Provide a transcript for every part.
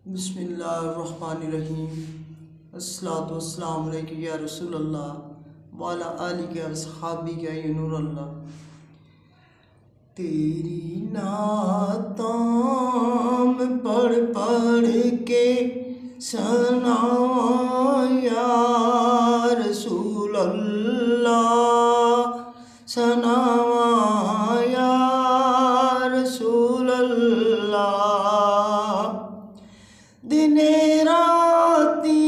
बिस्मिल्लाहिर्रहमानिर्रहीम। अस्सलातु वस्सलामु अलैका या रसूल अल्लाह वाला आलिका वसहाबिका या नूर अल्लाह। तेरी नाताम पढ़ पढ़ के सनावा या रसूल अल्लाह, सनावा या रसूल अल्लाह। दिने राती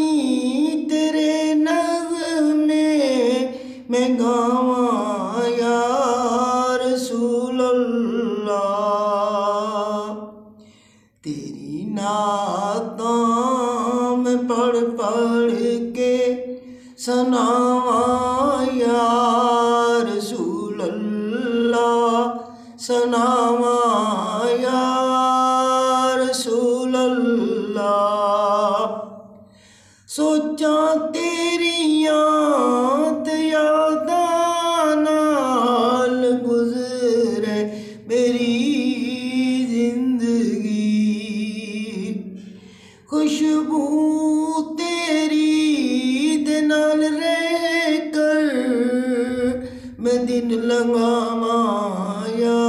तेरे नग़मे मैं गावां या रसूल अल्लाह। तेरी नातां मैं पढ़ पढ़ के सनावां या रसूल अल्लाह, सनावां या रसूल अल्लाह। सोचा तेरियां ते यादां नाल गुज़रे मेरी जिंदगी, खुशबू तेरी दे नाल रह कर मैं दिन लंघावां या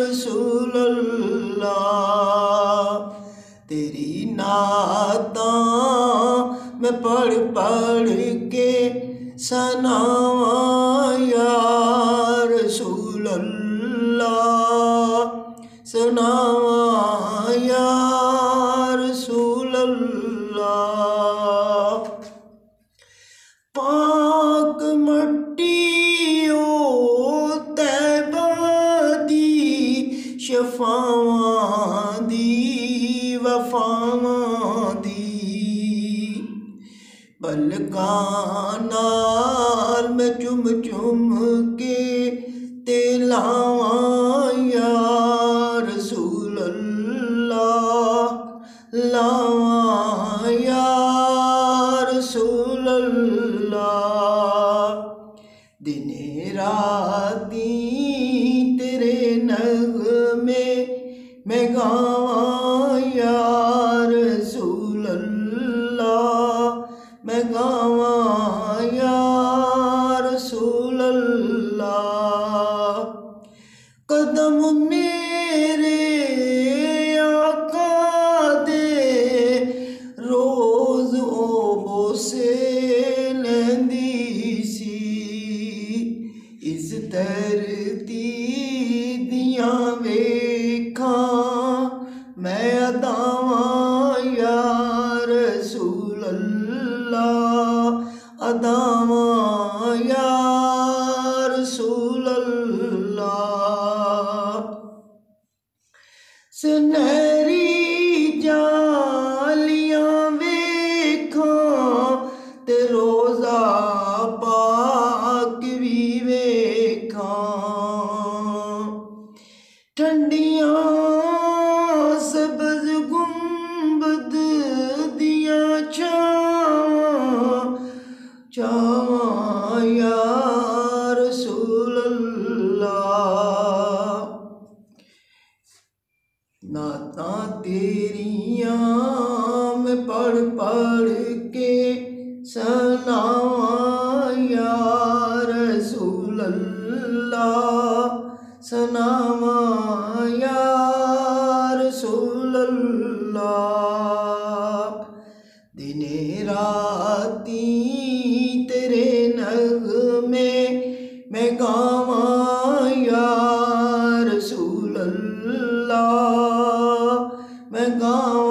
रसूल अल्लाह। तेरी नातां मैं पढ़ पढ़ के सनावां या रसूल अल्लाह, सनावां या रसूल अल्लाह। पाक मट्टी ओ तैबा दी शफावां दी वफावां दी, पलकां नाल मैं चुम चुम के ते लावां या रसूल अल्लाह, लावां या रसूल अल्लाह। दिने राती तेरे नग़मे मैं गावां या रसूल अल्लाह, मैं गावां या रसूल अल्लाह। कदम मेरे आका दे रोज़ ओ बोसे लैंदी सी, इस धरती दियां वेखां मैं अदावां या रसूल अल्लाह, अदावां या रसूल अल्लाह। सुनहरी जालियां वेखां ते रोज़ा पाक भी वेखां, ठंडियां सब्ज़ गुंबद दियां छावां, छावां या रसूल अल्लाह। नातां तेरियां मैं पढ़ पढ़ के सनावां या रसूल अल्लाह, सनावां या रसूल अल्लाह। दिने राती तेरे नग़मे मैं गावां या रसूल अल्लाह, मैं गावां